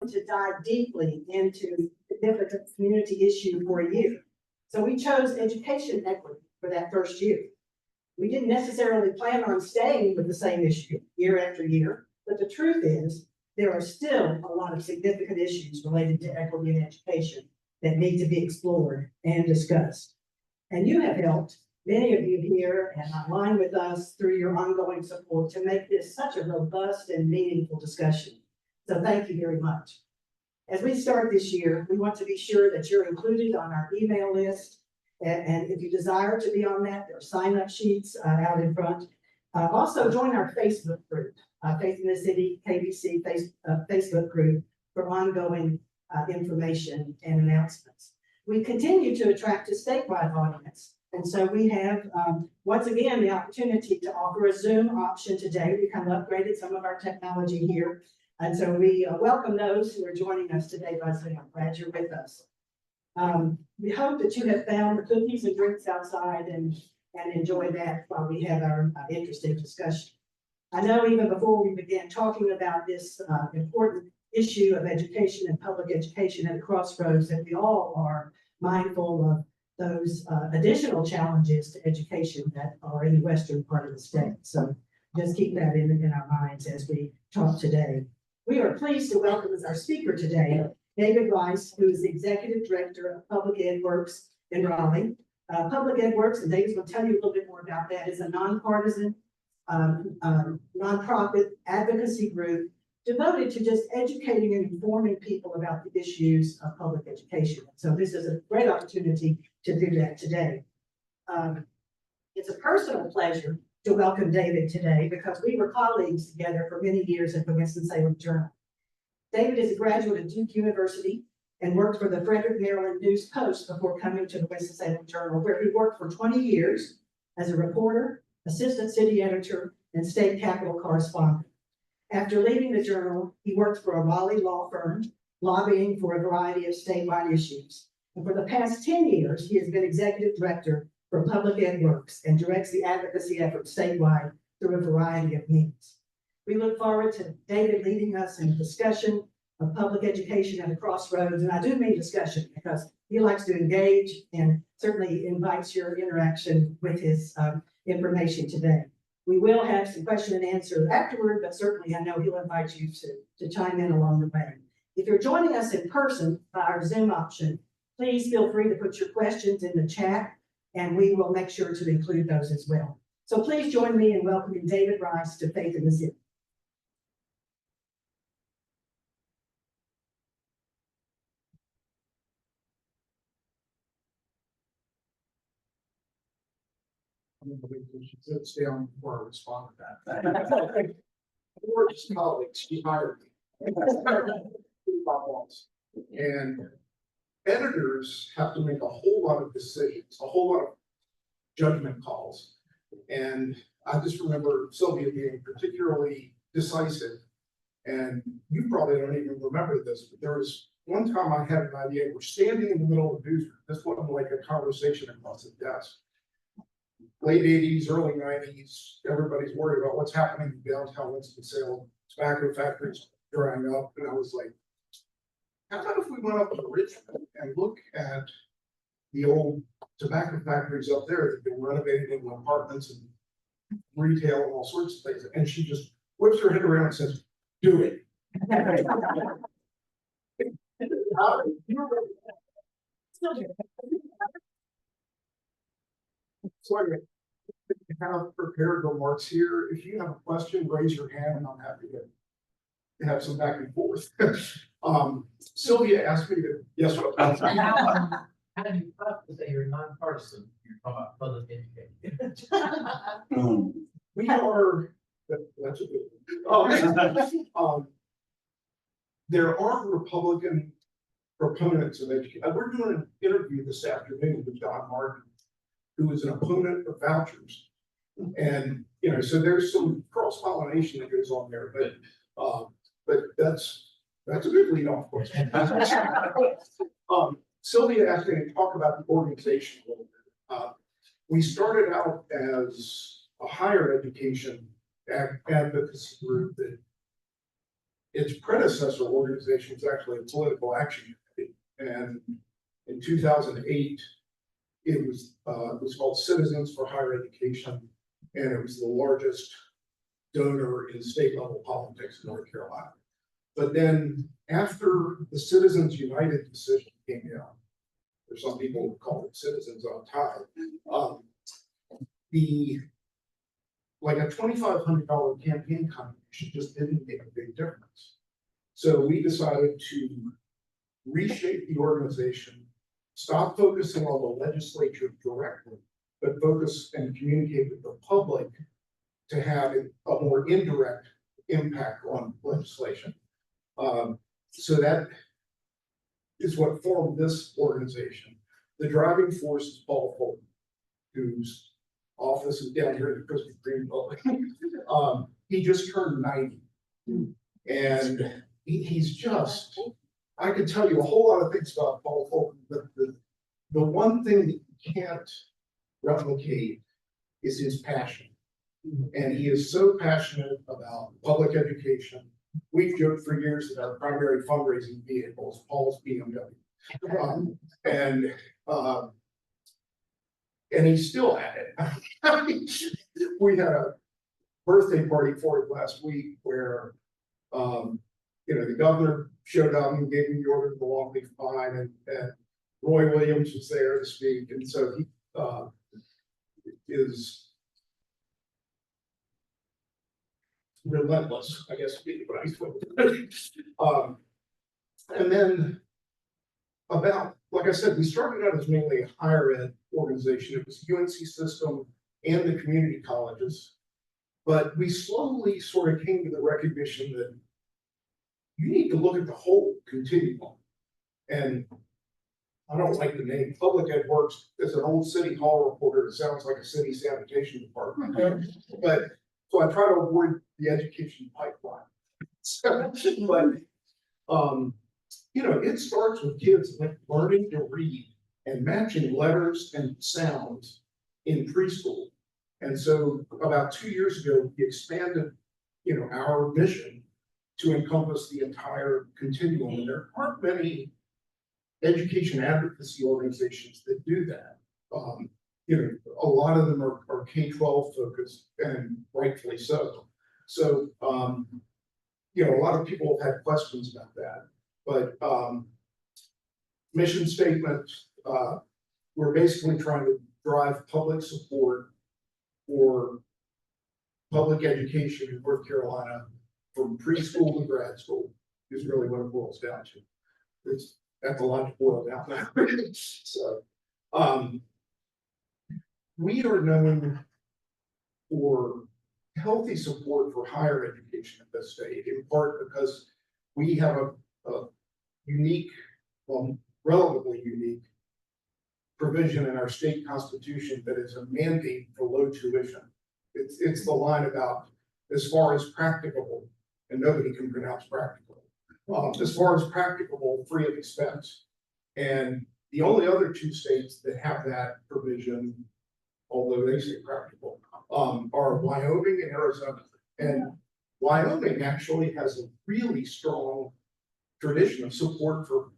to dive deeply into a significant community issue for a year. So we chose education equity for that first year. We didn't necessarily plan on staying with the same issue year after year, but the truth is there are still a lot of significant issues related to equity in education that need to be explored and discussed. And you have helped, many of you here and online with us through your ongoing support to make this such a robust and meaningful discussion. So thank you very much. As we start this year, we want to be sure that you're included on our email list. And if you desire to be on that, there are sign-up sheets out in front. Also join our Facebook group, Faith in the City KBC Facebook group for ongoing information and announcements. We continue to attract a statewide audience. And so we have, once again, the opportunity to offer a Zoom option today. We kind of upgraded some of our technology here. And so we welcome those who are joining us today by Zoom. I'm glad you're with us. We hope that you have found the cookies and drinks outside and enjoy that while we have our interesting discussion. I know even before we began talking about this important issue of education and public education at Crossroads, that we all are mindful of those additional challenges to education that are in the western part of the state. So just keep that in our minds as we talk today. We are pleased to welcome as our speaker today, David Rice, who is the Executive Director of Public Ed Works in Raleigh. Public Ed Works, and David's going to tell you a little bit more about that, is a nonpartisan, nonprofit advocacy group devoted to just educating and informing people about the issues of public education. So this is a great opportunity to do that today. It's a personal pleasure to welcome David today because we were colleagues together for many years at the Winston-Salem Journal. David is a graduate of Duke University and worked for the Frederick, Maryland News Post before coming to the Winston-Salem Journal, where he worked for 20 years as a reporter, assistant city editor, and state capitol correspondent. After leaving the Journal, he worked for a Raleigh law firm, lobbying for a variety of statewide issues. And for the past 10 years, he has been executive director for Public Ed Works and directs the advocacy efforts statewide through a variety of means. We look forward to David leading us in a discussion of public education at the Crossroads. And I do mean discussion because he likes to engage and certainly invites your interaction with his information today. We will have some question and answer afterward, but certainly I know he'll invite you to chime in along the way. If you're joining us in person by our Zoom option, please feel free to put your questions in the chat and we will make sure to include those as well. So please join me in welcoming David Rice to Faith in the City. She said stay on before I respond to that. We're just colleagues, she hired me. And editors have to make a whole lot of decisions, a whole lot of judgment calls. And I just remember Sylvia being particularly decisive. And you probably don't even remember this, but there was one time I had an idea. We're standing in the middle of the newsroom. This wasn't like a conversation across the desk. Late 80s, early 90s, everybody's worried about what's happening in downtown Winston-Salem. Tobacco factories drying up. And I was like, how about if we went up to Richmond and look at the old tobacco factories up there that have been renovated into apartments and retail and all sorts of things. And she just whips her head around and says, do it. So anyway, you have prepared remarks here. If you have a question, raise your hand and I'm happy to have some back and forth. Sylvia asked me to, yes. How do you say you're nonpartisan? You're talking about public education. We are, that's a good one. There are Republican proponents of education. We're doing an interview this afternoon with Don Martin, who is an opponent of vouchers. And, you know, so there's some cross-pollination that goes on there, but that's a good lead-off question. Sylvia asked me to talk about the organization a little bit. We started out as a higher education advocacy group that its predecessor organization was actually a political action committee. And in 2008, it was called Citizens for Higher Education, and it was the largest donor in state level politics in North Carolina. But then after the Citizens United decision came down, or some people would call it Citizens on Tide, like a $2,500 campaign contribution just didn't make a big difference. So we decided to reshape the organization, stop focusing on the legislature directly, but focus and communicate with the public to have a more indirect impact on legislation. So that is what formed this organization. The driving force is Paul Fulton, whose office is down here in the Krispy Kreme building. He just turned 90. And he's just, I could tell you a whole lot of things about Paul Fulton, but the one thing that you can't replicate is his passion. And he is so passionate about public education. We've joked for years that our primary fundraising vehicle is Paul's BMW. And he's still at it. We had a birthday party for him last week where, the governor showed up and gave him the order of the longleaf pine, and Roy Williams was there to speak. And so he is relentless, I guess, would be what I and then like I said, we started out as mainly a higher ed organization. It was the UNC system and the community colleges, but we slowly sort of came to the recognition that you need to look at the whole continuum. And I don't like the name. Public Ed Works as an old city hall reporter. It sounds like a city sanitation department. But so I try to avoid the education pipeline. It starts with kids learning to read and matching letters and sounds in preschool. And so about 2 years ago, we expanded, our mission to encompass the entire continuum. And there aren't many education advocacy organizations that do that. A lot of them are K-12 focused, and rightfully so. So, a lot of people have had questions about that. But mission statement, we're basically trying to drive public support for public education in North Carolina from preschool to grad school is really what it boils down to. That's a lot to boil down now. So, we are known for healthy support for higher education in this state, in part because we have a unique, relatively unique provision in our state constitution that is a mandate for low tuition. It's the line about as far as practicable, and nobody can pronounce practical. As far as practicable, free of expense. And the only other two states that have that provision, although they say practical, are Wyoming and Arizona. And Wyoming actually has a really strong tradition of support for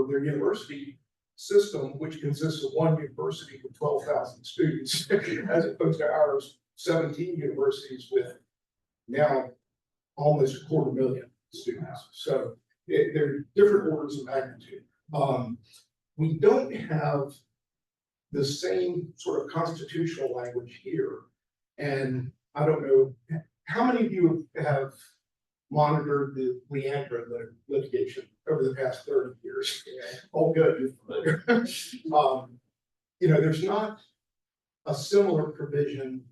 their university system, which consists of one university with 12,000 students, as opposed to ours, 17 universities with now almost 250,000 students. So they're different orders of magnitude. We don't have the same sort of constitutional language here. And I don't know, how many of you have monitored the Leandra litigation over the past 30 years? Oh, good, you're familiar. There's not a similar provision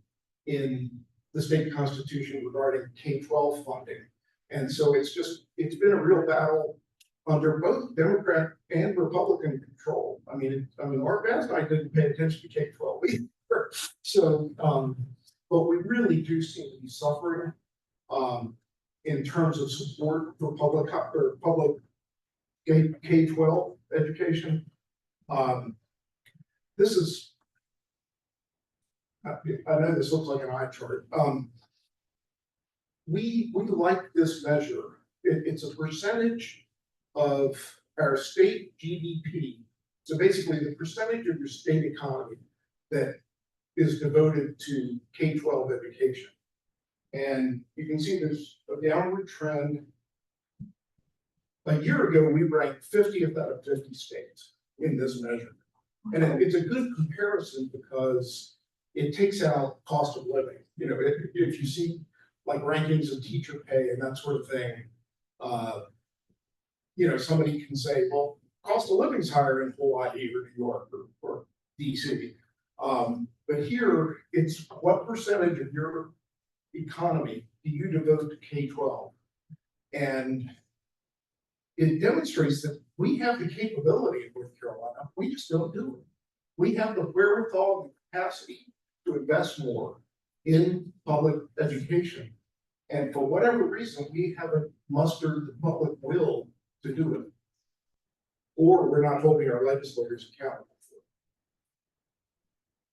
in the state constitution regarding K-12 funding. And so it's been a real battle under both Democrat and Republican control. Mark Bass and I didn't pay attention to K-12 either. So, but we really do seem to be suffering in terms of support for public K-12 education. This is, I know this looks like an eye chart. We like this measure it's a percentage of our state GDP. So basically the percentage of your state economy that is devoted to K-12 education. And you can see there's a downward trend. A year ago, we ranked 50th out of 50 states in this measure. And it's a good comparison because it takes out cost of living. You know, if you see like rankings of teacher pay and that sort of thing, you know, somebody can say, well, cost of living is higher in Hawaii or New York or DC. But here, it's what percentage of your economy do you devote to K-12? And it demonstrates that we have the capability in North Carolina, we just don't do it. We have the wherewithal and capacity to invest more in public education. And for whatever reason, we haven't mustered the public will to do it. Or we're not holding our legislators accountable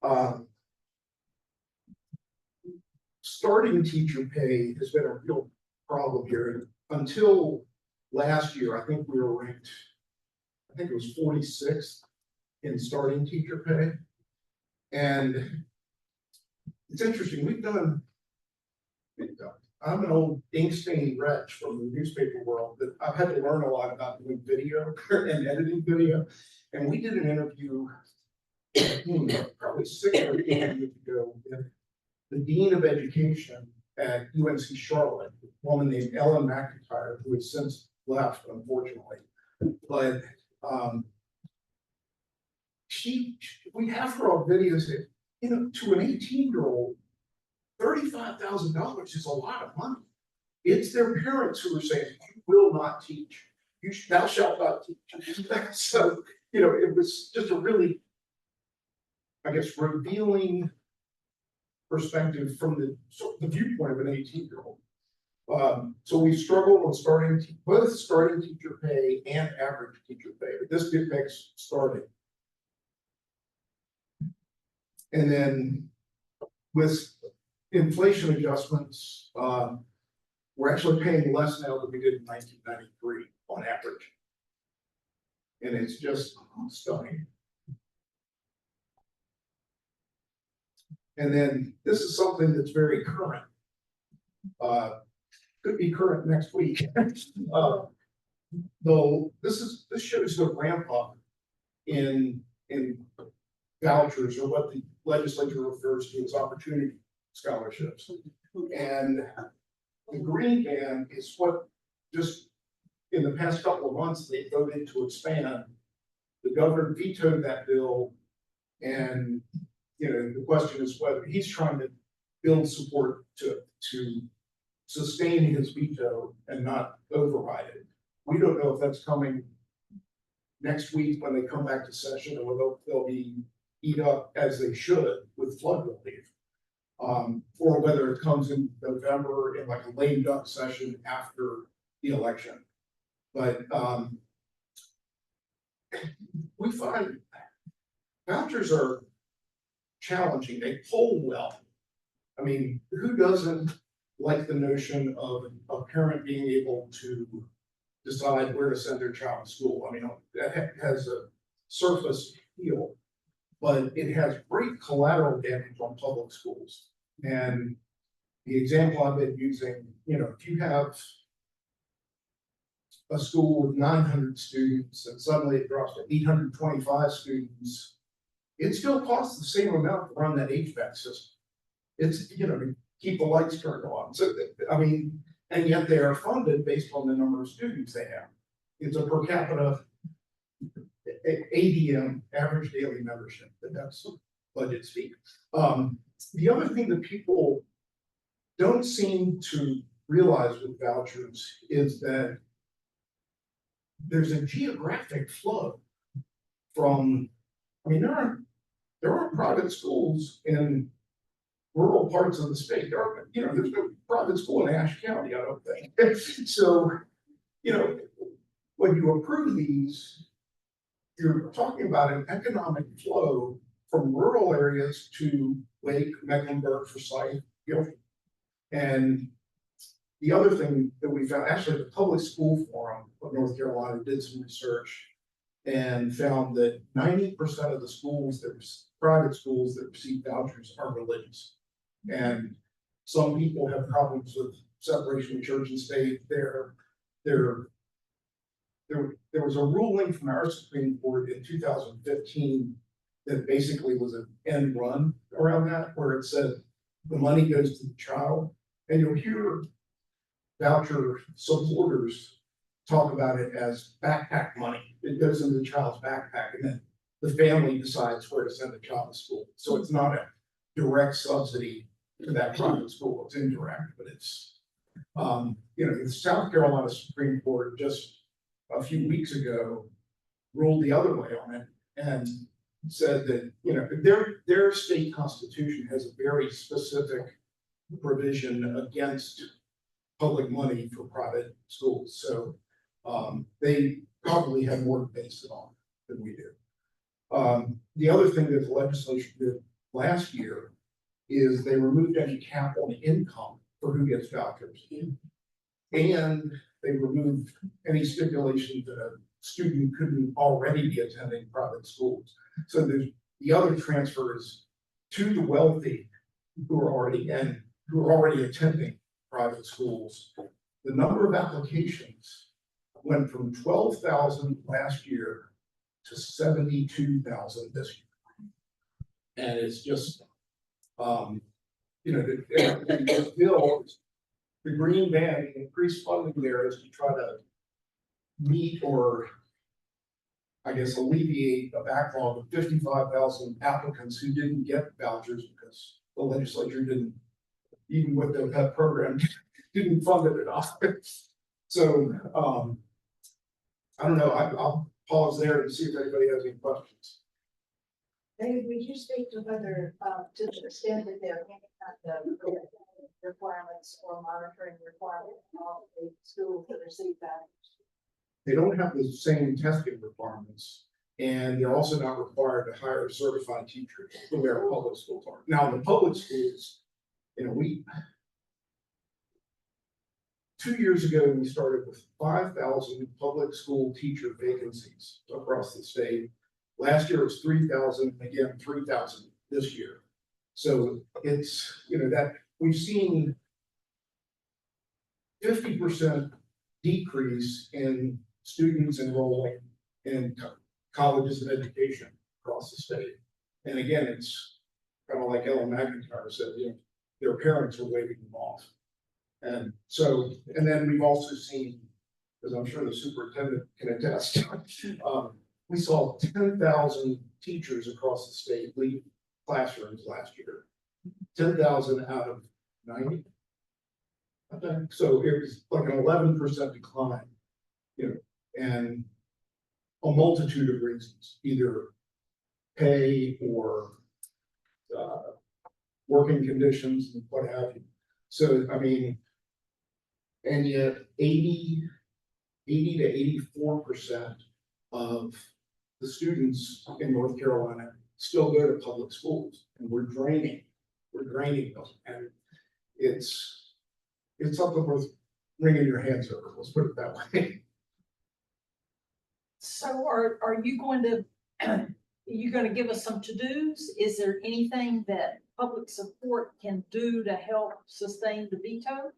for it. Starting teacher pay has been a real problem here. Until last year, I think we were ranked, I think it was 46th in starting teacher pay. And it's interesting, I'm an old ink-stained wretch from the newspaper world, that I've had to learn a lot about doing video and editing video. And we did an interview probably 6 or 8 years ago with the Dean of Education at UNC Charlotte, a woman named Ellen McIntyre, who has since left, unfortunately. But we have her on video say, you know, to an 18-year-old, $35,000 is a lot of money. It's their parents who are saying, you will not teach. Thou shalt not teach. So, you know, it was just a really, I guess, revealing perspective from the viewpoint of an 18-year-old. So we struggled on both starting teacher pay and average teacher pay. But this depicts starting. And then with inflation adjustments, we're actually paying less now than we did in 1993 on average. And it's just stunning. And then this is something that's very current. Could be current next week. Though this shows the ramp up in vouchers, or what the legislature refers to as opportunity scholarships. And the green band is what just in the past couple of months they voted to expand. The governor vetoed that bill, and you know, the question is whether he's trying to build support to sustain his veto and not override it. We don't know if that's coming next week when they come back to session, or they'll be eat up as they should with flood relief, or whether it comes in November in like a lame duck session after the election. But we find vouchers are challenging. They poll well. I mean, who doesn't like the notion of a parent being able to decide where to send their child to school? I mean, that has a surface appeal, but it has great collateral damage on public schools. And the example I've been using, you know, if you have a school with 900 students and suddenly it drops to 825 students, it still costs the same amount to run that HVAC system. It's, you know, to keep the lights turned on. So, I mean, and yet they are funded based on the number of students they have. It's a per capita ADM, average daily membership, but that's budget speak. The other thing that people don't seem to realize with vouchers is that there's a geographic flow from, I mean, there are private schools in rural parts of the state. You know, there's no private school in Ashe County, I don't think. So, you know, when you approve these, you're talking about an economic flow from rural areas to Lake, Mecklenburg, Forsyth, Guilford. And The other thing that we found, actually, the Public School Forum of North Carolina did some research and found that 90% of the schools private schools that receive vouchers are religious. And some people have problems with separation of church and state. There was a ruling from our Supreme Court in 2015 that basically was an end run around that, where it said the money goes to the child. And you'll hear voucher supporters talk about it as backpack money. It goes into the child's backpack, and then the family decides where to send the child to school. So it's not a direct subsidy to that private school. It's indirect, but it's, the South Carolina Supreme Court just a few weeks ago ruled the other way on it and said that, their state constitution has a very specific provision against public money for private schools. So they probably have more to base it on than we do. The other thing that the legislature did last year is they removed any cap on income for who gets vouchers. And they removed any stipulation that a student couldn't already be attending private schools. So there's the other transfers to the wealthy who are already attending private schools. The number of applications went from 12,000 last year to 72,000 this year. And it's just, the bill, the green band, increased funding there is to try to meet or, I guess, alleviate a backlog of 55,000 applicants who didn't get vouchers because the legislature didn't, even with the PEP program, didn't fund it enough. So, I don't know, I'll pause there and see if anybody has any questions. David, would you speak to whether, to the extent that there are any kind of requirements or monitoring requirements of the schools that receive vouchers? They don't have the same testing requirements, and they're also not required to hire certified teachers the way our public schools are. Now, in the public schools, 2 years ago, we started with 5,000 public school teacher vacancies across the state. Last year it was 3,000, again, 3,000 this year. So it's, that we've seen 50% decrease in students enrolling in colleges and education across the state. And again, it's kind of like Ellen McIntyre said, their parents are waving them off. And so, and then we've also seen, as I'm sure the superintendent can attest, we saw 10,000 teachers across the state leave classrooms last year. 10,000 out of 90. Okay. So it was like an 11% decline, and a multitude of reasons, either pay or working conditions and what have you. So, and yet 80 to 84% of the students in North Carolina still go to public schools, and we're draining them, and it's something worth wringing your hands over. Let's put it that way. So are you going to give us some to-dos? Is there anything that public support can do to help sustain the veto?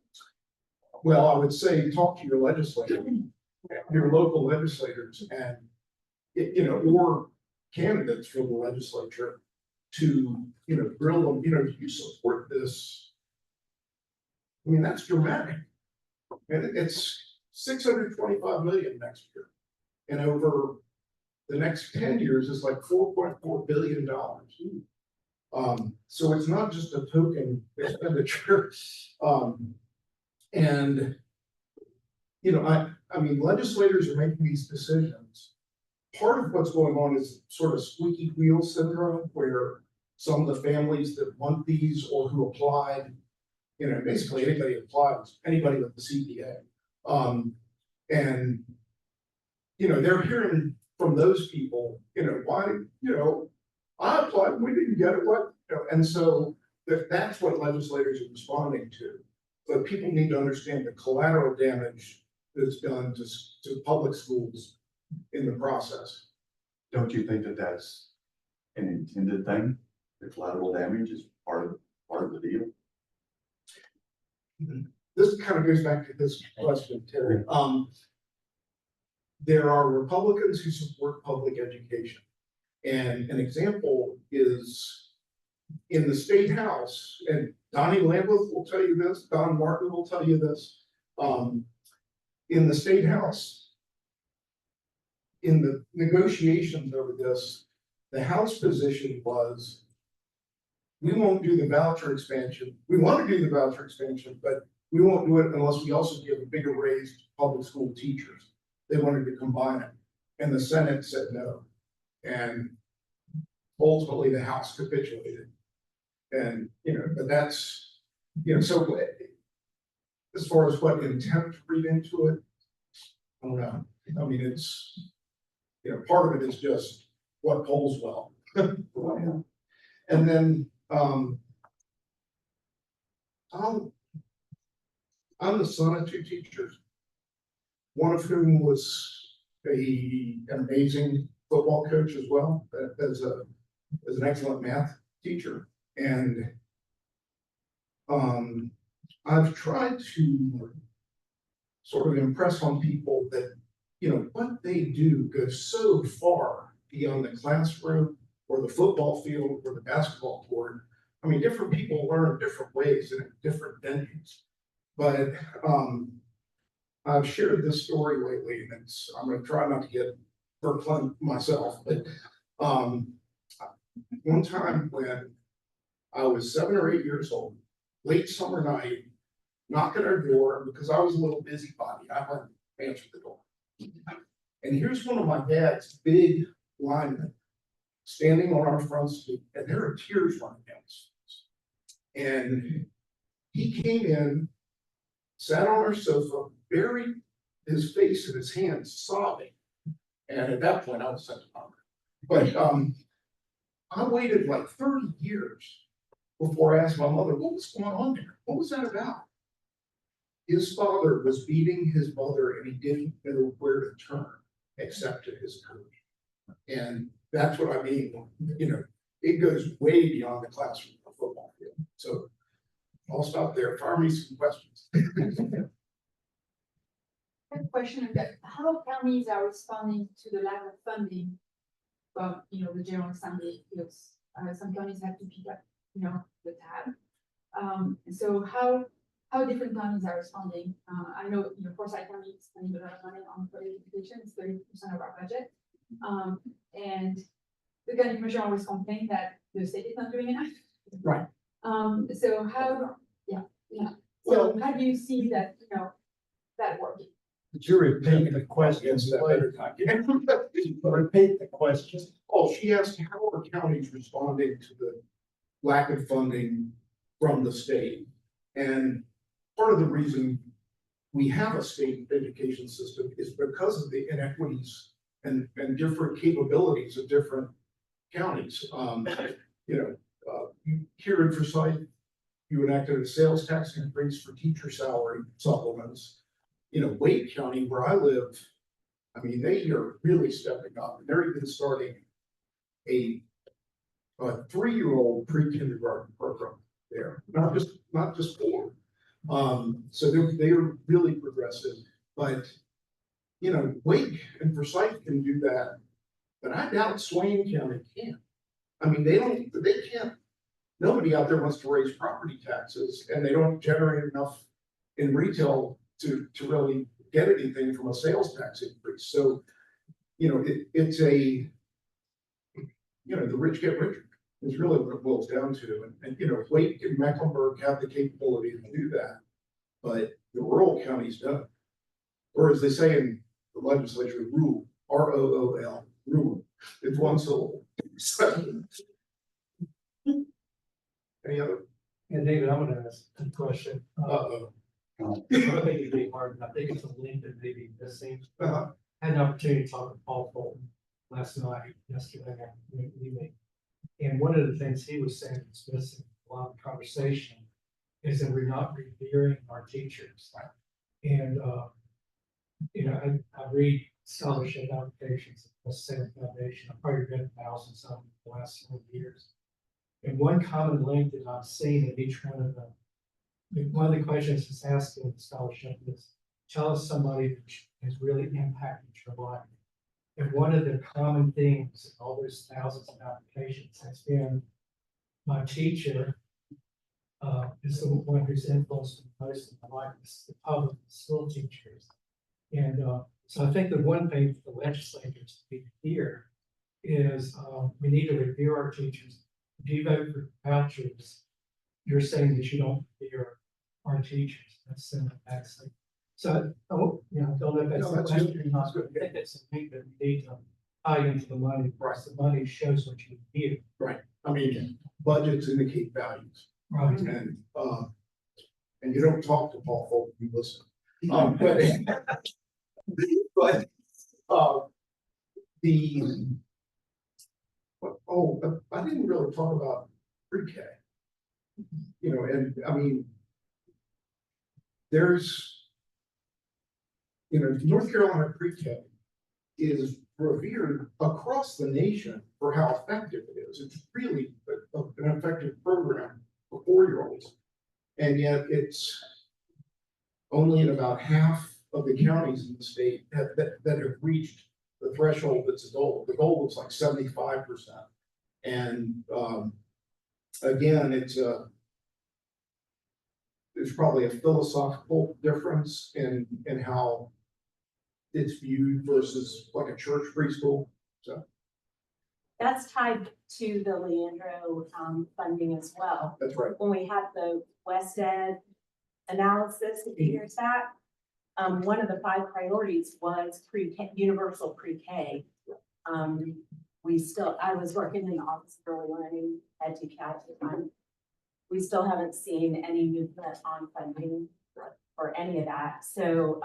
Well, I would say talk to your legislators, your local legislators, and or candidates for the legislature to grill them. Do you support this? That's dramatic, and it's $625 million next year, and over the next 10 years is like $4.4 billion. So it's not just a token expenditure. And legislators are making these decisions. Part of what's going on is sort of squeaky wheel syndrome, where some of the families that want these or who applied, basically anybody applies, anybody with the CPA. And they're hearing from those people, why, I applied, we didn't get it, what, and so that's what legislators are responding to. but people need to understand the collateral damage that's done to public schools in the process. Don't you think that that's an intended thing? The collateral damage is part of the deal? This kind of goes back to this question, Terry. There are Republicans who support public education. And an example is in the state house, and Donnie Lambeth will tell you this, Don Martin will tell you this. In the state house, in the negotiations over this, the House position was, we won't do the voucher expansion. We want to do the voucher expansion, but we won't do it unless we also give a bigger raise to public school teachers. They wanted to combine it, and the Senate said no. And ultimately, the House capitulated. And, but that's, so as far as what intent to read into it, I don't know. I mean, it's, part of it is just what polls well. And then, I'm the son of two teachers, one of whom was an amazing football coach as well, as an excellent math teacher. And I've tried to sort of impress on people that, what they do goes so far beyond the classroom or the football field or the basketball court. I mean, different people learn different ways and at different venues. But I've shared this story lately, and I'm going to try not to get verklempt myself, but one time when I was 7 or 8 years old, late summer night, knock at our door, because I was a little busybody, I went to answer the door. And here's one of my dad's big linemen standing on our front stoop, and there are tears running down his face. And he came in, sat on our sofa, buried his face in his hands, sobbing. And at that point, I was sent to Congress. But I waited like 30 years before I asked my mother, what was going on there? What was that about? His father was beating his mother, and he didn't know where to turn except to his coach. And that's what I mean. It goes way beyond the classroom or football field. So I'll stop there. Fire me some questions. I have a question of that. How counties are responding to the lack of funding from, the general assembly? Because some counties have to pick up, the tab. So how different counties are responding? I know, Forsyth County is spending a lot of money on public education. It's 30% of our budget. And the county commissioner always complained that the state is not doing enough. Right. So how, So how do you see that, that working? Could you repeat the question? Yes, that better not get- Repeat the question. Oh, she asked how are counties responding to the lack of funding from the state? And part of the reason we have a state education system is because of the inequities and different capabilities of different counties. Here in Forsyth, you enacted a sales tax increase for teacher salary supplements. Wake County, where I live, I mean, they are really stepping up. They're even starting a 3-year-old pre-kindergarten program there, not just 4. So they're really progressive, but Wake and Forsyth can do that, but I doubt Swain County can. I mean, they can't. Nobody out there wants to raise property taxes, and they don't generate enough in retail to really get anything from a sales tax increase. So, it's the rich get richer. Is really what it boils down to. And Wake and Mecklenburg have the capability to do that, but the rural counties don't. Or as they say in the legislature, rural, ROOL, rural. It's one syllable. Any other? And David, I'm gonna ask a question. Uh-oh. I don't think it'd be hard, I think it's a link that maybe this seems. Had an opportunity to talk with Paul Fulton last night, yesterday evening. And one of the things he was saying was missing a lot of conversation is that we're not revering our teachers. And, I read scholarship applications, the Salem Foundation, I've probably read thousands of them in the last several years. And one common link that I've seen in each one of them, one of the questions that's asked in the scholarship is, tell us somebody that has really impacted your life. And one of the common themes in all those thousands of applications has been my teacher is the one who's influenced me most in my life, is the public school teachers. And so I think the one thing for the legislators to be here is we need to revere our teachers. If you vote for vouchers, you're saying that you don't revere our teachers. That's simple, actually. So, I don't know if that's No, the that's question good. or not, That's good. but I think that's something that we need to tie into the money. Price the money shows what you give. I mean, budgets indicate values. Right. And you don't talk to Paul Folk, you listen. But I didn't really talk about pre-K. And I mean, North Carolina pre-K is revered across the nation for how effective it is. It's really an effective program for 4-year-olds. And yet it's only in about half of the counties in the state that have reached the threshold that's a goal. The goal was like 75%. And again, there's probably a philosophical difference in how it's viewed versus like a church preschool. So That's tied to the Leandro funding as well. that's right. When we had the West Ed analysis a few years back, one of the 5 priorities was pre-K, universal pre-K. I was working in the Office of Early Learning at DPI at the time. We still haven't seen any movement on funding for any of that. So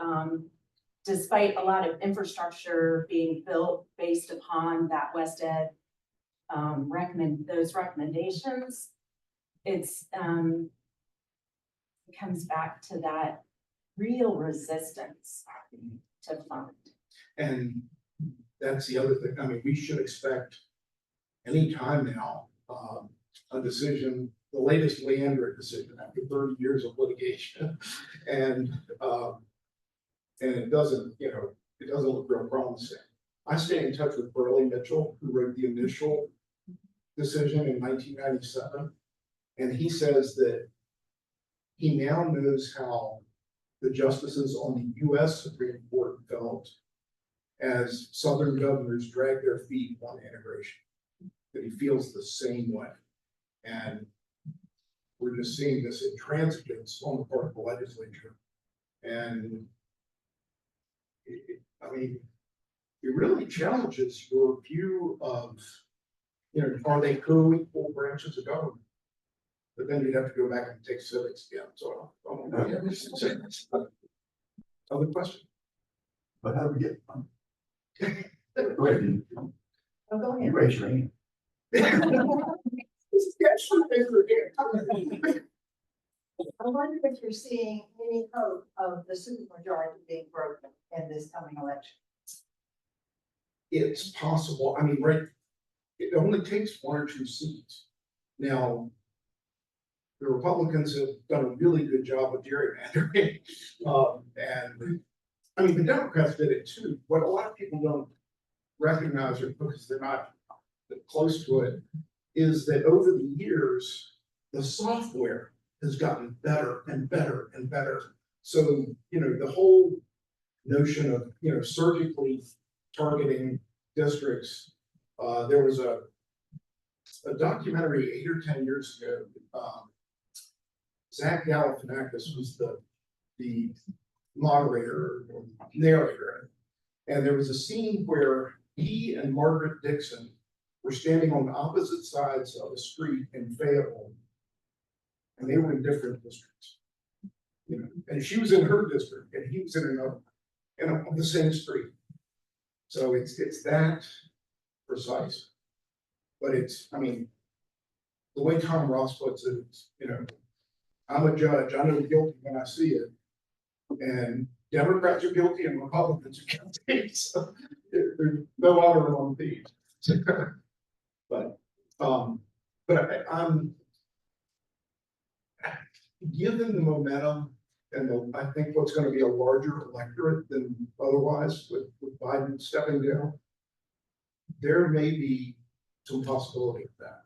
despite a lot of infrastructure being built based upon that West Ed those recommendations, it comes back to that real resistance to fund. And that's the other thing. I mean, we should expect any time now, a decision, the latest Leandro decision after 30 years of litigation. And it doesn't look real promising. I stay in touch with Burley Mitchell, who wrote the initial decision in 1997. And he says that he now knows how the justices on the US Supreme Court felt as Southern governors drag their feet on integration, that he feels the same way. And we're just seeing this intransigence on the part of the legislature. And it really challenges your view of, are they co-equal branches of government? But then you'd have to go back and take civics again. So I don't know. Other question? But how do we get funded? Go ahead. Oh, go You ahead. raise your hand. I wonder if you're seeing any hope of the supermajority being broken in this coming election. It's possible. I mean, right, it only takes 1 or 2 seats. Now, the Republicans have done a really good job of gerrymandering. And I mean, the Democrats did it too. What a lot of people don't recognize, or because they're not close to it, is that over the years, the software has gotten better and better and better. So, the whole notion of, surgically targeting districts, there was a documentary 8 or 10 years ago. Zach Galifianakis was the moderator or narrator. And there was a scene where he and Margaret Dixon were standing on the opposite sides of a street in Fayetteville. And they were in different districts. And she was in her district and he was in another, and on the same street. So it's that precise. But the way Tom Ross puts it, I'm a judge, I know guilty when I see it. And Democrats are guilty and Republicans are guilty, so there's no other on these. But, I'm, given the momentum and I think what's gonna be a larger electorate than otherwise with Biden stepping down, there may be some possibility of that.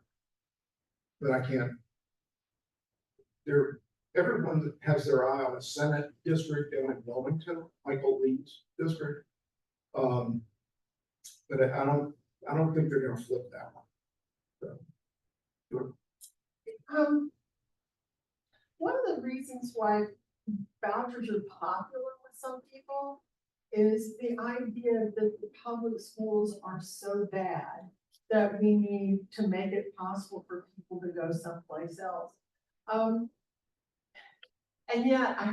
But I can't. Everyone that has their eye on a Senate district down in Wilmington, Michael Lee's district. But I don't think they're gonna flip that one. So. One of the reasons why vouchers are popular with some people is the idea that the public schools are so bad that we need to make it possible for people to go someplace else. And yet I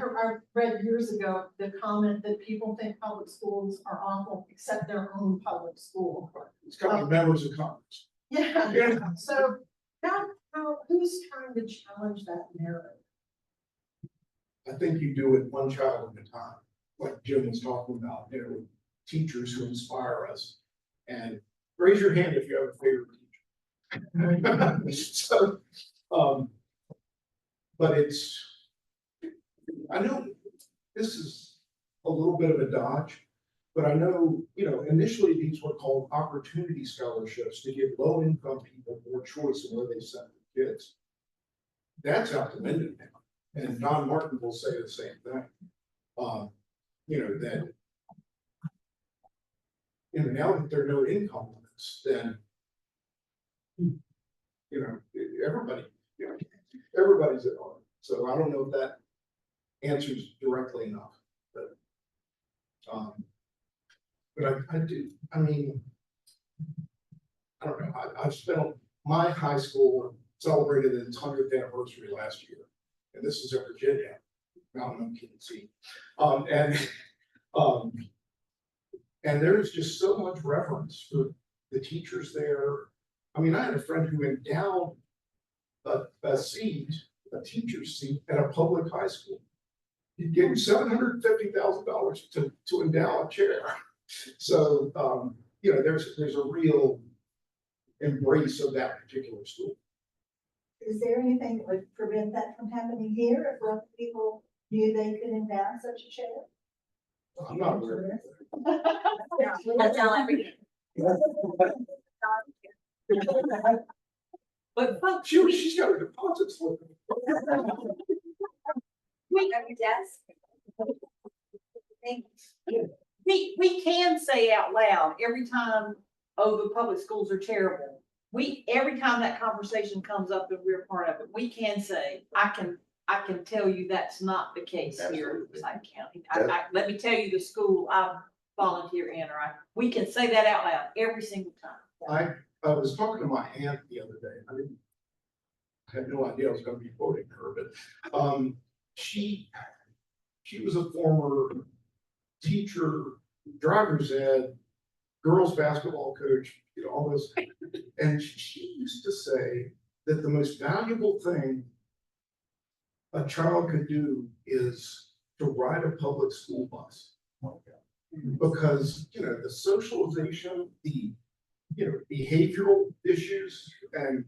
read years ago the comment that people think public schools are awful except their own public school. It's got members of Congress. Yeah, so who's trying to challenge that narrative? I think you do it one child at a time, like Jim was talking about, teachers who inspire us. And raise your hand if you have a favorite teacher. So, but I know this is a little bit of a dodge, but I know, initially these were called opportunity scholarships to give low-income people more choice in where they send their kids. That's out the window now. And Don Martin will say the same thing. That now that there are no income limits, then everybody's at home. So I don't know if that answers directly enough, but I do. I mean, I don't know. I've spent my high school celebrated its 100th anniversary last year. And this is in Virginia, Mountain Tennessee, and there's just so much reverence for the teachers there. I mean, I had a friend who endowed a teacher's seat at a public high school. He gave $750,000 to endow a chair. So there's a real embrace of that particular school. Is there anything that would prevent that from happening here if local people knew they could endow such a chair? I'm not aware of That's all I read. But folks, she's got her deposit slip. Every desk. we can say out loud every time, oh, the public schools are terrible. Every time that conversation comes up and we're part of it, we can say, I can tell you that's not the case here in Forsyth County. Let me tell you the school I volunteer in, we can say that out loud every single time. I was talking to my aunt the other day. I had no idea I was going to be quoting her, but she was a former teacher, driver's ed, girls basketball coach, all those. And she used to say that the most valuable thing a child could do is to ride a public school bus. Because, the socialization, the, behavioral issues and,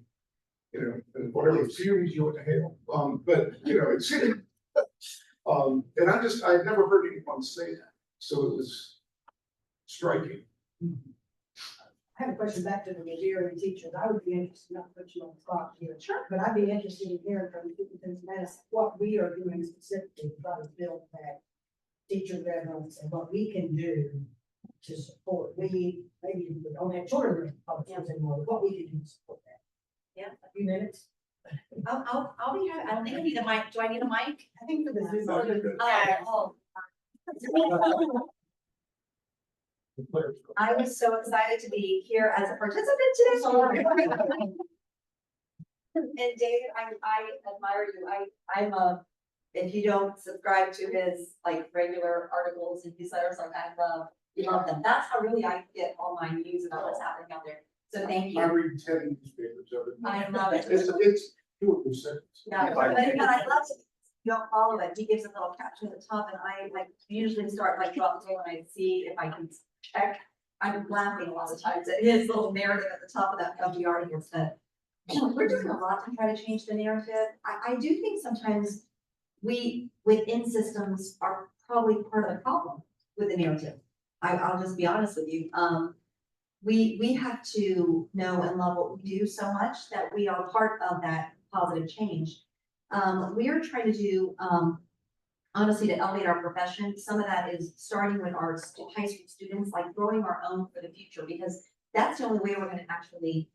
and whatever fumes you want to hail. But, it's, and I'd never heard anyone say that. So it was striking. I have a question back to the Missouri teachers. I would be interested, not to put you on the spot here. Sure. But I'd be interested in hearing from the superintendent's madness, what we are doing specifically to try to build that teacher reverence and what we can do to support. Maybe we don't have children in public schools anymore, what we can do to support that. Yeah. A few minutes. I'll be here. I don't think I need a mic. Do I need a mic? I think for the Zoom. No, you're good. Oh. I was so excited to be here as a participant today. And David, I admire you. I'm if you don't subscribe to his regular articles and newsletters, I love them. That's how really I get all my news about what's happening out there. So thank I you. read 10 newspapers every day. I love it. It's 2 or 3 seconds. Yeah, but I love don't follow it, he gives a little caption at the top, and I like usually start like throughout the day when I see if I can check. I'm laughing a lot of times at his little narrative at the top of the article said, we're doing a lot to try to change the narrative. I do think sometimes we, within systems, are probably part of the problem with the narrative. I'll just be honest with you. We have to know and love what we do so much that we are part of that positive change. We are trying to do, honestly, to elevate our profession. Some of that is starting with our high school students, like growing our own for the future, because that's the only way we're gonna actually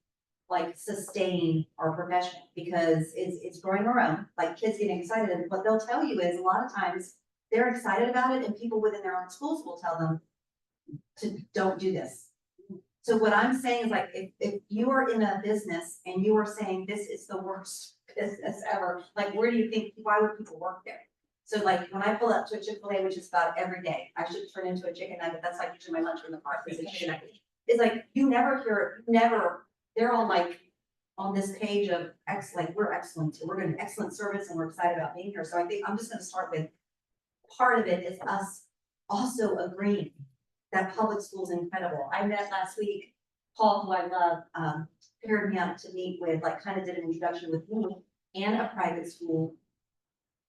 like sustain our profession, because it's growing our own, like kids getting excited. And what they'll tell you is a lot of times they're excited about it and people within their own schools will tell them to don't do this. So what I'm saying is like, if you are in a business and you are saying this is the worst business ever, like where do you think, why would people work there? So like when I pull up to a Chick-fil-A, which is about every day, I should turn into a chicken nugget. That's like usually my lunch in the car. It's a chicken nugget. It's like, you never hear, they're all like on this page of like, we're excellent. We're going to excellent service and we're excited about being here. So I think I'm just going to start with part of it is us also agreeing that public school is incredible. I met last week, Paul, who I love, paired me up to meet with, like kind of did an introduction with me and a private school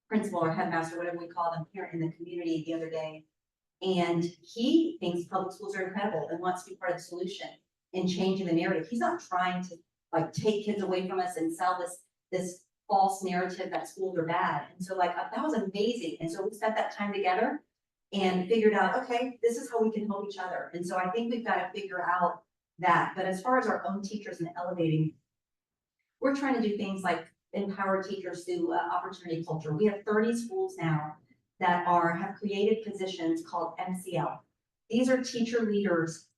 principal or headmaster, whatever we call them, here in the community the other day. And he thinks public schools are incredible and wants to be part of the solution in changing the narrative. He's not trying to like take kids away from us and sell this false narrative that schools are bad. And so like, that was amazing. And so we spent that time together and figured out, okay, this is how we can help each other. And so I think we've got to figure out that. But as far as our own teachers and elevating, we're trying to do things like empower teachers through opportunity culture. We have 30 schools now that have created positions called MCL. These are teacher leaders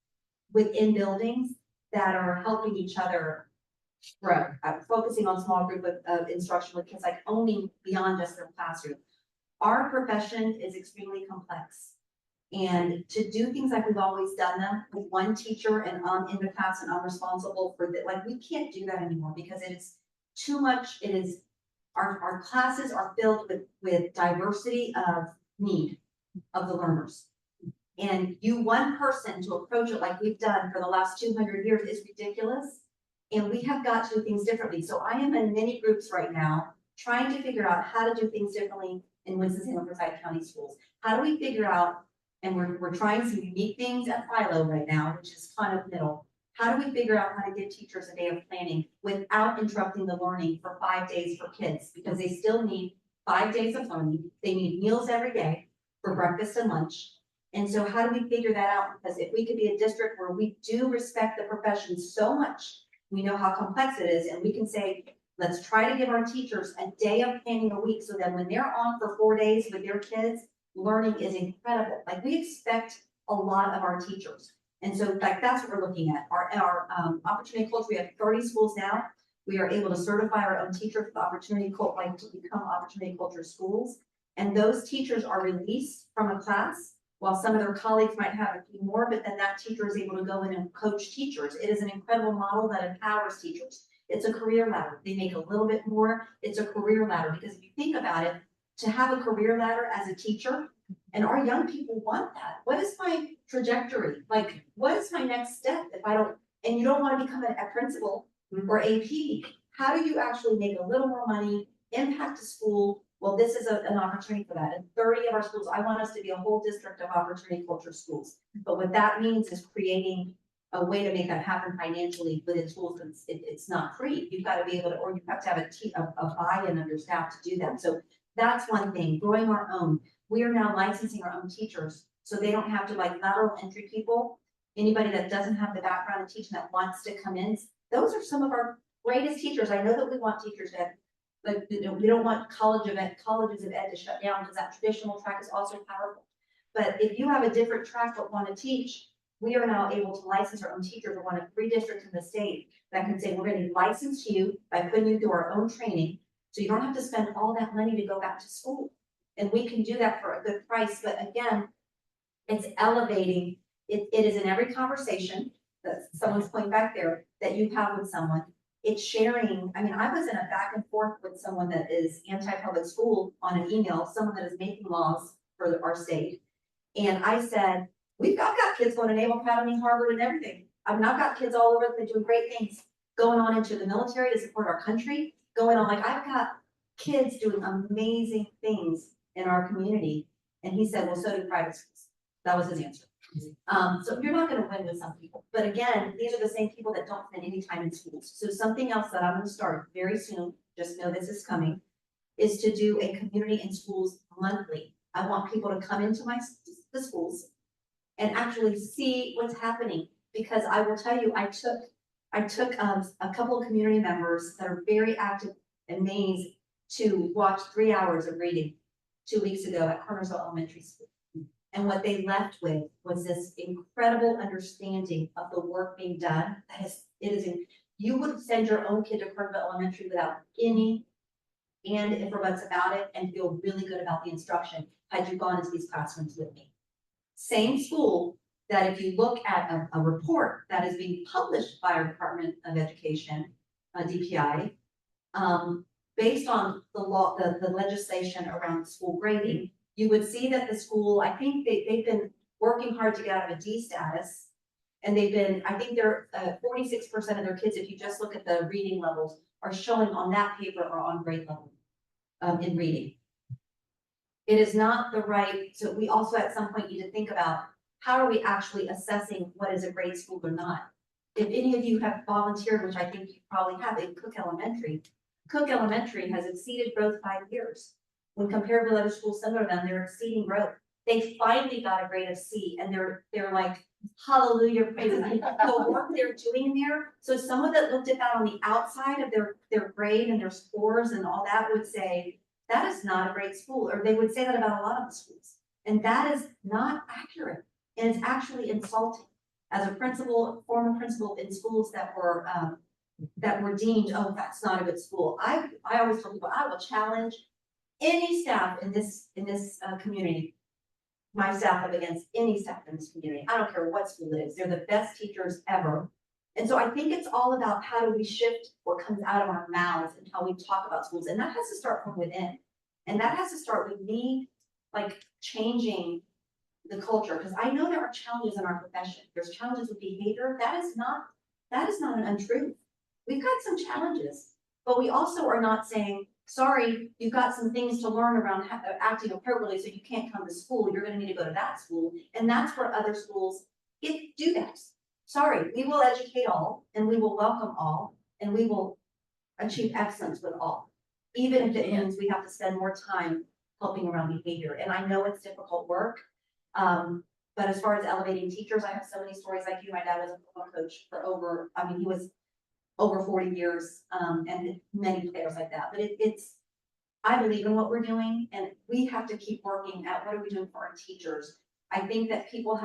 within buildings that are helping each other grow, focusing on small group of instruction with kids, like owning beyond just their classroom. Our profession is extremely complex. And to do things like we've always done them with one teacher and I'm in the class and I'm responsible for that, like we can't do that anymore because it is too much. It is, our classes are filled with diversity of need of the learners. And you one person to approach it like we've done for the last 200 years is ridiculous. And we have got to do things differently. So I am in many groups right now trying to figure out how to do things differently in Winston-Salem Forsyth County schools. How do we figure out, and we're trying some unique things at Philo right now, which is kind of middle. How do we figure out how to give teachers a day of planning without interrupting the learning for 5 days for kids? Because they still need 5 days of learning. They need meals every day for breakfast and lunch. And so how do we figure that out? Because if we could be a district where we do respect the profession so much, we know how complex it is, and we can say, let's try to give our teachers a day of planning a week so that when they're on for 4 days with their kids, learning is incredible. Like we expect a lot of our teachers. And so like that's what we're looking at. Our opportunity culture, we have 30 schools now. We are able to certify our own teachers with opportunity culture, like to become opportunity culture schools. And those teachers are released from a class while some of their colleagues might have a few more, but then that teacher is able to go in and coach teachers. It is an incredible model that empowers teachers. It's a career ladder. They make a little bit more. It's a career ladder because if you think about it, to have a career ladder as a teacher, and our young people want that. What is my trajectory? Like, what is my next step if I don't, and you don't want to become a principal or AP, how do you actually make a little more money, impact a school? Well, this is an opportunity for that. In 30 of our schools, I want us to be a whole district of opportunity culture schools. But what that means is creating a way to make that happen financially within schools. It's not free. You've got to be able to, or you have to have a buy-in of your staff to do that. So that's one thing, growing our own. We are now licensing our own teachers, so they don't have to like lateral entry people. Anybody that doesn't have the background of teaching that wants to come in. Those are some of our greatest teachers. I know that we want teachers that, like, you know, we don't want colleges of ed to shut down because that traditional track is also powerful. But if you have a different track but want to teach, we are now able to license our own teachers. We're one of 3 districts in the state that can say, we're going to license you by putting you through our own training. So you don't have to spend all that money to go back to school. And we can do that for a good price. But again, it's elevating. It is in every conversation that someone's pointing back there that you have with someone. it's sharing, I mean, I was in a back and forth with someone that is anti-public school on an email, someone that is making laws for our state. And I said, I've got kids going to Naval Academy, Harvard and everything. I mean, I've got kids all over, they're doing great things, going on into the military to support our country, going on, like, I've got kids doing amazing things in our community. And he said, well, so do private schools. That was his answer. So you're not gonna win with some people, but again, these are the same people that don't spend any time in schools. So something else that I'm gonna start very soon, just know this is coming, is to do a community in schools monthly. I want people to come into the schools and actually see what's happening, because I will tell you, I took a couple of community members that are very active in Maine to watch 3 hours of reading 2 weeks ago at Crossroads Elementary School. And what they left with was this incredible understanding of the work being done. You would send your own kid to Crossroads Elementary without any and if or buts about it and feel really good about the instruction had you gone into these classrooms with me. Same school that if you look at a report that is being published by our Department of Education, DPI, based on the law, the legislation around school grading, you would see that the school, I think they've been working hard to get out of a D status. And I think they're 46% of their kids, if you just look at the reading levels, are showing on that paper or on grade level in reading. It is not the right, so we also at some point need to think about how are we actually assessing what is a grade school or not. If any of you have volunteered, which I think you probably have in Cook Elementary has exceeded growth 5 years. When compared with other schools similar to them, they're exceeding growth. They finally got a grade of C and they're like, hallelujah, praise the work they're doing there. So someone that looked at that on the outside of their grade and their scores and all that would say, that is not a great school, or they would say that about a lot of the schools. And that is not accurate. And it's actually insulting. As a principal, former principal in schools that were deemed, oh, that's not a good school. I always tell people, I will challenge any staff in this community, my staff up against any staff in this community. I don't care what school it is. They're the best teachers ever. And so I think it's all about how do we shift what comes out of our mouths and how we talk about schools. And that has to start from within. And that has to start with me, like, changing the culture. Because I know there are challenges in our profession. There's challenges with behavior. That is not an untruth. We've got some challenges, but we also are not saying, sorry, you've got some things to learn around acting appropriately, so you can't come to school. You're going to need to go to that school. And that's where other schools do that. Sorry, we will educate all, and we will welcome all, and we will achieve excellence with all, even if it means we have to spend more time helping around behavior. And I know it's difficult work, but as far as elevating teachers, I have so many stories like you. My dad was a football coach for he was over 40 years, and many players like that. But I believe in what we're doing, and we have to keep working at what are we doing for our teachers. I think that people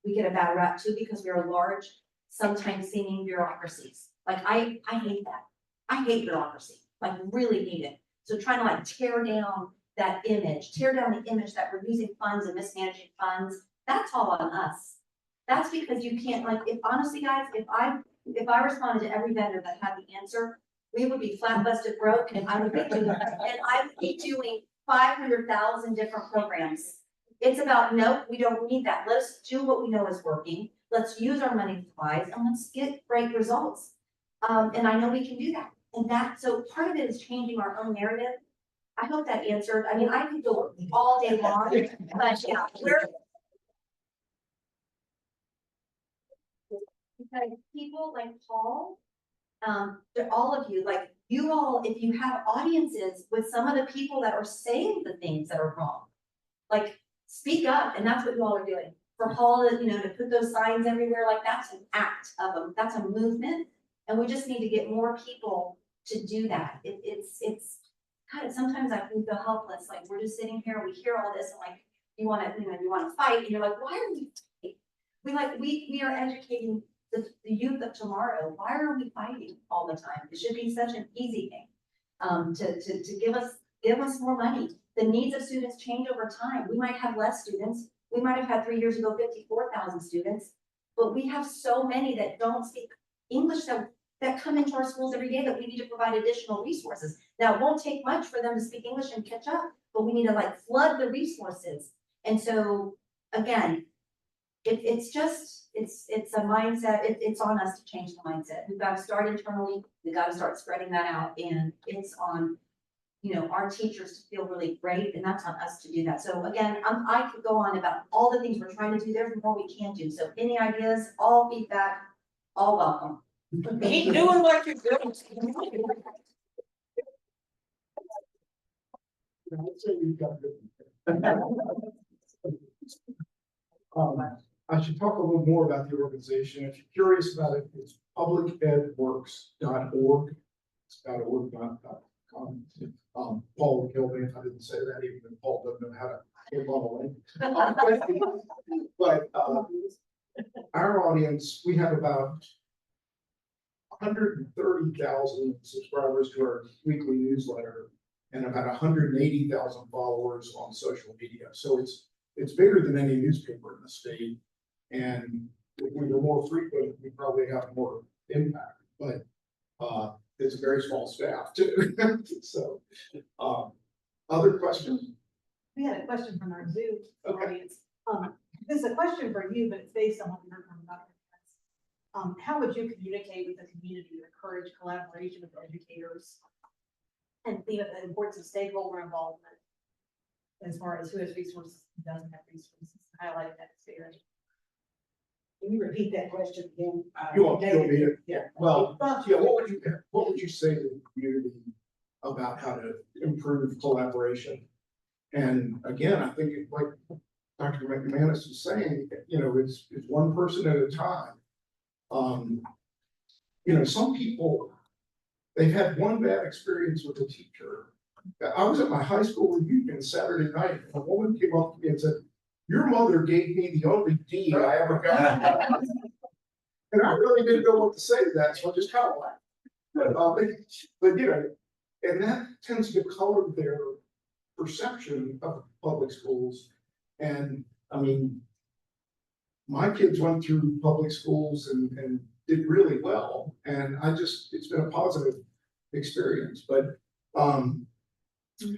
we get a bad rap too, because we are large, sometimes seeming bureaucracies. Like I hate that. I hate bureaucracy, like really hate it. So trying to like tear down the image that we're using funds and mismanaging funds, that's all on us. That's because you can't, like, if honestly guys, if I responded to every vendor that had the answer, we would be flat busted broke, and I would be doing 500,000 different programs. It's about, nope, we don't need that. Let's do what we know is working. Let's use our money wise, and let's get great results. And I know we can do that. And so part of it is changing our own narrative. I hope that answered. I mean, I could go all day long, but yeah, because people like Paul, all of you, like you all, if you have audiences with some of the people that are saying the things that are wrong, like speak up. And that's what you all are doing. For Paul to put those signs everywhere, like that's an act of them. That's a movement. And we just need to get more people to do that. It's kind of, sometimes we feel helpless. Like we're just sitting here, we hear all this, and like you want to fight, and you're like, why are we fighting? We are educating the youth of tomorrow. Why are we fighting all the time? It should be such an easy thing to give us more money. The needs of students change over time. We might have less students. We might have had 3 years ago 54,000 students, but we have so many that don't speak English that that come into our schools every day that we need to provide additional resources. Now, it won't take much for them to speak English and catch up, but we need to like flood the resources. And so, again, it's just, it's a mindset, it's on us to change the mindset. We've got to start internally, we've got to start spreading that out, and it's on, you know, our teachers to feel really great, and that's on us to do that. So again, I could go on about all the things we're trying to do, there's more we can do. So any ideas, all feedback, all welcome. Keep doing what you're doing. I'd say we've got good. I should talk a little more about the organization. If you're curious about it, it's publicedworks.org. It's .org.com. Paul killed me if I didn't say that, even if Paul doesn't know how to get on a link. But our audience, we have about 130,000 subscribers to our weekly newsletter and about 180,000 followers on social media. So it's bigger than any newspaper in the state. And if we were more frequent, we probably have more impact, but it's a very small staff too. So, other questions? We had a question from our Zoom Okay. audience. This is a question for you, but it's based on what we heard from Dr. Katz. How would you communicate with the community to encourage collaboration with educators and think of the importance of stakeholder involvement as far as who has resources and doesn't have resources? Highlight that experience. Can you repeat that question again? You'll need it. Yeah. Well, yeah, what would you say to the community about how to improve collaboration? And again, I think like Dr. McManus was saying, you know, it's one person at a time. You know, some people, they've had one bad experience with a teacher. I was at my high school reunion Saturday night, and a woman came up to me and said, "Your mother gave me the only D I ever got." And I really didn't know what to say to that, so I just kind of laughed. But you know, and that tends to color their perception of public schools. And I mean, my kids went through public schools and did really well. And it's been a positive experience, but I'm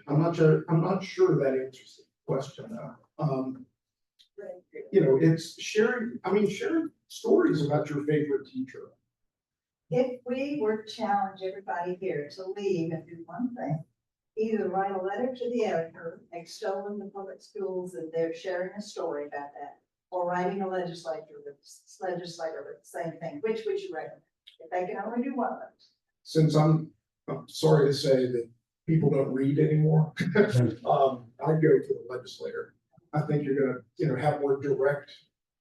not sure that answers the question though. You know, it's sharing stories about your favorite teacher. If we were to challenge everybody here to leave and do one thing, either write a letter to the editor extolling the public schools and they're sharing a story about that, or writing a legislator with the same thing, which would you recommend? If they can only do one of those. Since I'm sorry to say that people don't read anymore, I'd go to the legislator. I think you're gonna, you know, have more direct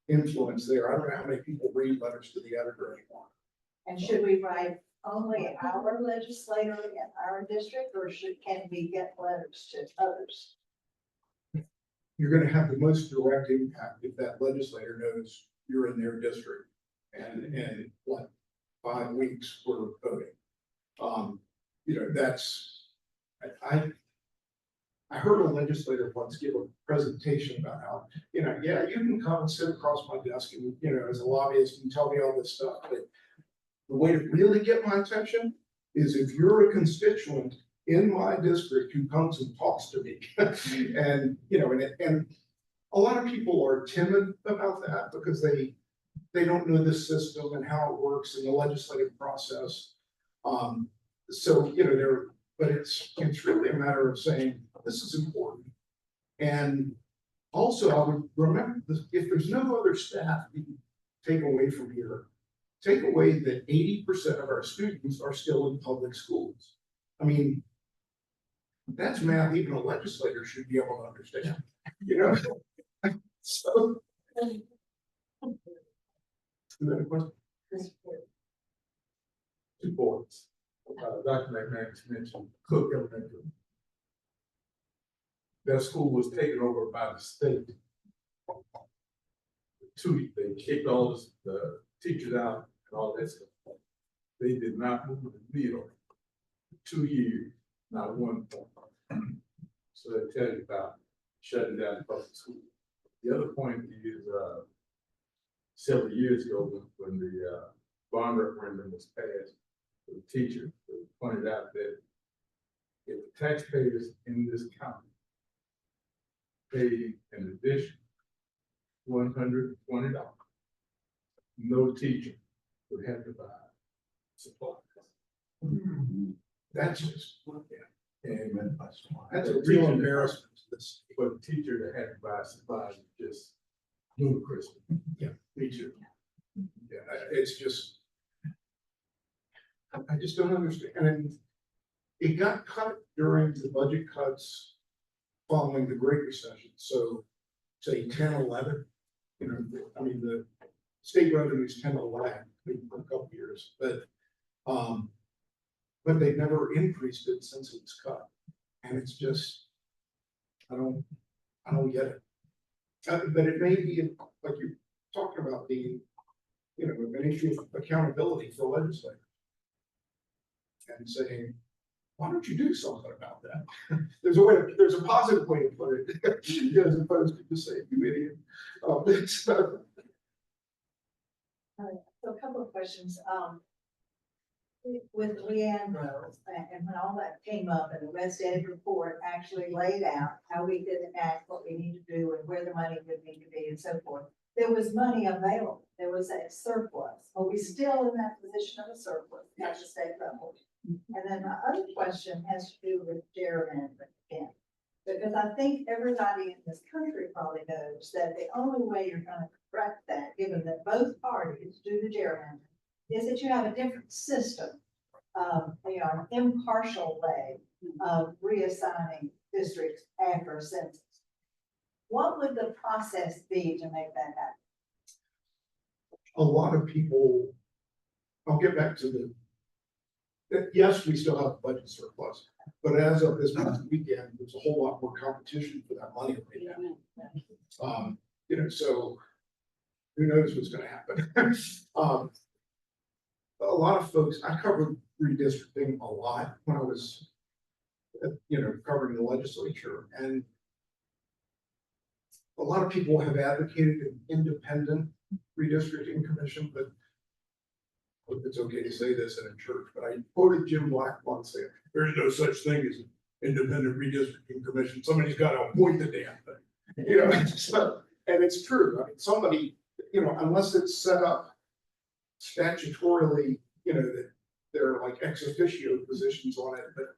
influence there. I don't know how many people read letters to the editor anymore. And should we write only our legislator in our district, or can we get letters to others? You're gonna have the most direct impact if that legislator knows you're in their district. And in what, 5 weeks we're voting. You know, that's, I heard a legislator once give a presentation about how, you know, yeah, you can come and sit across my desk and, you know, as a lobbyist and tell me all this stuff, but the way to really get my attention is if you're a constituent in my district who comes and talks to me. And, you know, and a lot of people are timid about that because they don't know the system and how it works in the legislative process. So, you know, but it's really a matter of saying, this is important. And also I would remember this, if there's no other staff you can take away from here, take away that 80% of our students are still in public schools. I mean, that's math even a legislator should be able to understand, you know? So. Another question? 2 points. Dr. McManus mentioned Cook Elementary. That school was taken over by the state. They kicked all the teachers out and all that stuff. They did not move the needle. 2 years, not 1 point. So that tells you about shutting down public school. The other point is several years ago when the bond referendum was passed, the teacher who pointed out that if the taxpayers in this county paid an addition $120, no teacher would have to buy supplies. That's just, And that's a real embarrassment to this. for the teacher to have to buy supplies is just ludicrous. Yeah, me too. Yeah, it's just, I just don't understand. And it got cut during the budget cuts following the Great Recession. So say 10, 11, you know, I mean, the state revenues tend to lag maybe for a couple years, but they've never increased it since it was cut. And it's just, I don't get it. But it may be, like you're talking about, being, you know, an issue of accountability for legislators. And saying, why don't you do something about that? There's a positive way to put it, as opposed to just saying, you idiot. So a couple of questions, with Leanne Rose, and when all that came up and the West Ed report actually laid out how we could enact what we need to do and where the money would need to be and so forth. There was money available, there was a surplus. Are we still in that position of a surplus at the state level? And then my other question has to do with gerrymandering again. Because I think everybody in this country probably knows that the only way you're gonna correct that, given that both parties do the gerrymandering, is that you have a different system, you know, an impartial way of reassigning districts after a census. What would the process be to make that happen? A lot of people, I'll get back to yes, we still have a budget surplus, but as of this past weekend, there's a whole lot more competition for that money right now. You know, so who knows what's gonna happen? A lot of folks, I covered redistricting a lot when I was, you know, covering the legislature, and a lot of people have advocated an independent redistricting commission, but I hope it's okay to say this in a church, but I quoted Jim Black once saying, there's no such thing as an independent redistricting commission. Somebody's got to appoint the damn thing. You know, so, and it's true. I mean, somebody, you know, unless it's set up statutorily, you know, that there are like ex officio positions on it, but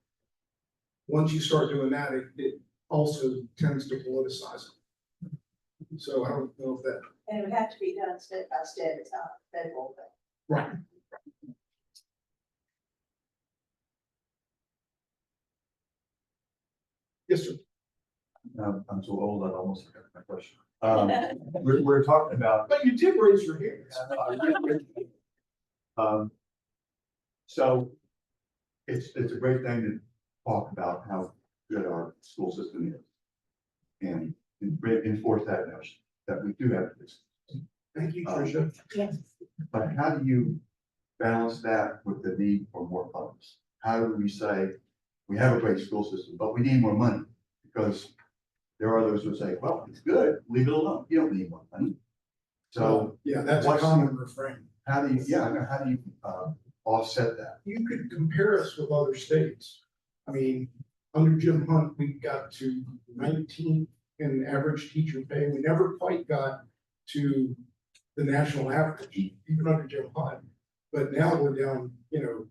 once you start doing that, it also tends to politicize it. So I don't know if that. And it would have to be done step by step, it's not a federal thing. Right. Yes, sir. I'm so old, I almost forgot my question. We're talking about. But you did raise your hand. So it's a great thing to talk about how good our school system is. And enforce that notion that we do have this. Thank you, Tricia. Yes. But how do you balance that with the need for more funds? How do we say, we have a great school system, but we need more money? Because there are those who say, well, it's good, leave it alone, you don't need more money. So. Yeah, that's a common refrain. How do you, how do you offset that? You could compare us with other states. I mean, under Jim Hunt, we got to 19 in average teacher pay. We never quite got to the national average, even under Jim Hunt. But now we're down, you know,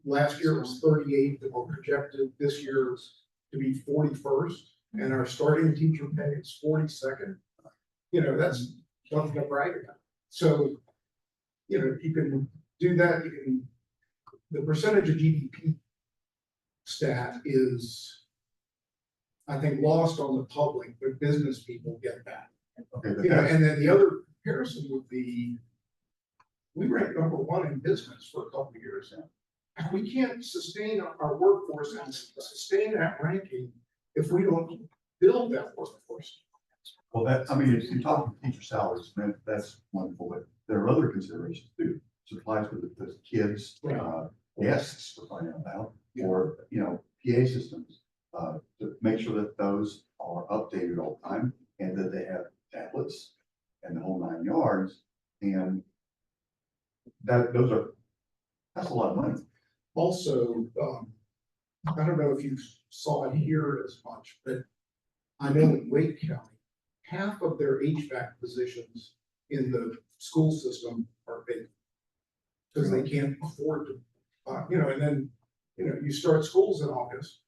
last year was 38, and we're projected this year to be 41st, and our starting teacher pay is 42nd. You know, that's something to brag about. So, you know, you can do that. You can, the percentage of GDP stat is, I think, lost on the public, but business people get that. Okay, You know, and then the other comparison would be, we ranked #1 in business for a couple of years now. And we can't sustain our workforce and sustain that ranking if we don't build that workforce. Well, that, I mean, if you talk about teacher salaries, that's wonderful, but there are other considerations too. Supplies for the kids, guests, for crying out loud, or, you know, PA systems, to make sure that those are updated all the time and that they have tablets and the whole 9 yards. And that, those are That's a lot of money. Also, I don't know if you saw it here as much, but I know in Wake County, half of their HVAC positions in the school system are vacant. Because they can't afford to, and then, you start schools in August.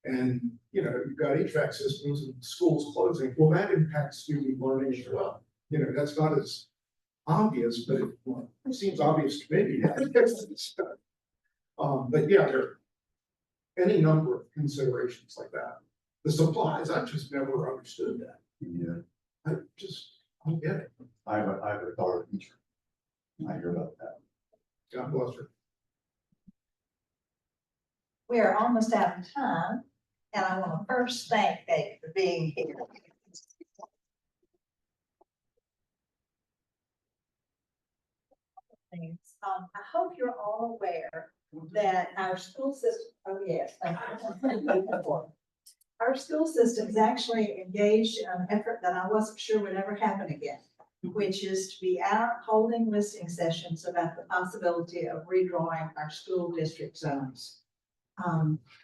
And, you've got HVAC systems and schools closing, well, that impacts student learning as well. That's not as obvious, but it seems obvious to me. But yeah, there are any number of considerations like that. The supplies, I just never understood that. Yeah, I don't get it. I have a daughter teacher. I hear about that. God bless her. We are almost out of time, and I want to first thank David for being here. I hope you're all aware that our school system, oh yes, thank you. Our school system is actually engaged in an effort that I wasn't sure would ever happen again, which is to be out holding listening sessions about the possibility of redrawing our school district zones.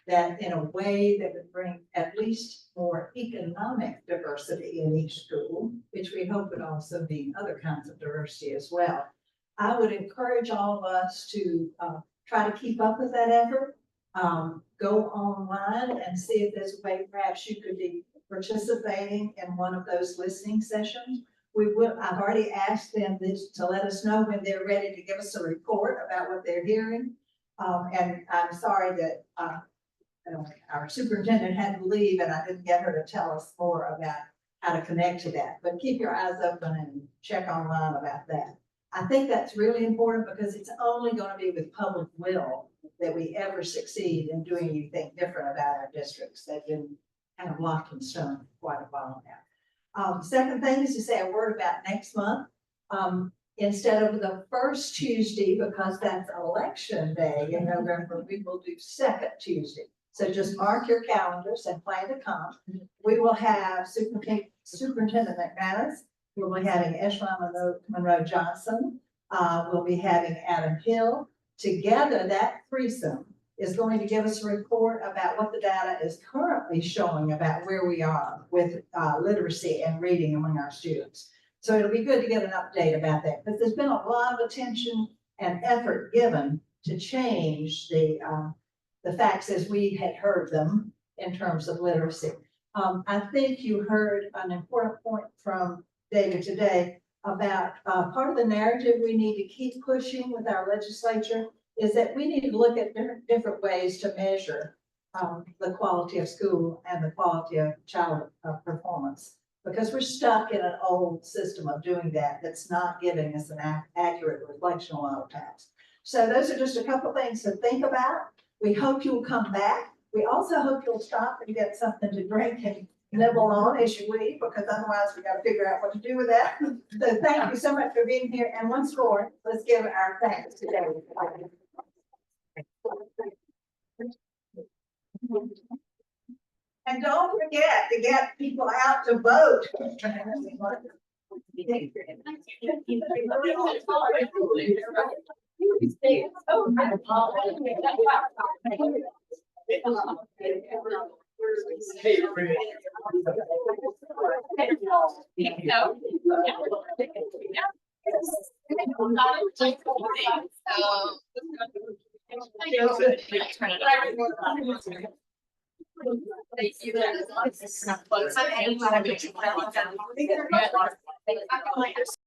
That in a way that would bring at least more economic diversity in each school, which we hope would also mean other kinds of diversity as well. I would encourage all of us to try to keep up with that effort. Go online and see if there's a way perhaps you could be participating in one of those listening sessions. I've already asked them to let us know when they're ready to give us a report about what they're hearing. And I'm sorry that our superintendent had to leave and I didn't get her to tell us more about how to connect to that. But keep your eyes open and check online about that. I think that's really important because it's only going to be with public will that we ever succeed in doing anything different about our districts. They've been kind of locked in stone for quite a while now. Second thing is to say a word about next month. Instead of the first Tuesday, because that's election day in November, we will do second Tuesday. So just mark your calendars and plan to come. We will have Superintendent McManus. We'll be having Eshla Monroe Johnson. We'll be having Adam Hill. Together, that threesome is going to give us a report about what the data is currently showing about where we are with literacy and reading among our students. So it'll be good to get an update about that, because there's been a lot of attention and effort given to change the facts as we had heard them in terms of literacy. I think you heard an important point from David today about part of the narrative we need to keep pushing with our legislature is that we need to look at different ways to measure the quality of school and the quality of child performance. Because we're stuck in an old system of doing that that's not giving us an accurate reflection a lot of times. So those are just a couple of things to think about. We hope you'll come back. We also hope you'll stop and get something to drink and nibble on as you leave, because otherwise we got to figure out what to do with that. So thank you so much for being here. And once more, let's give our thanks to David. And don't forget to get people out to vote. Thank you.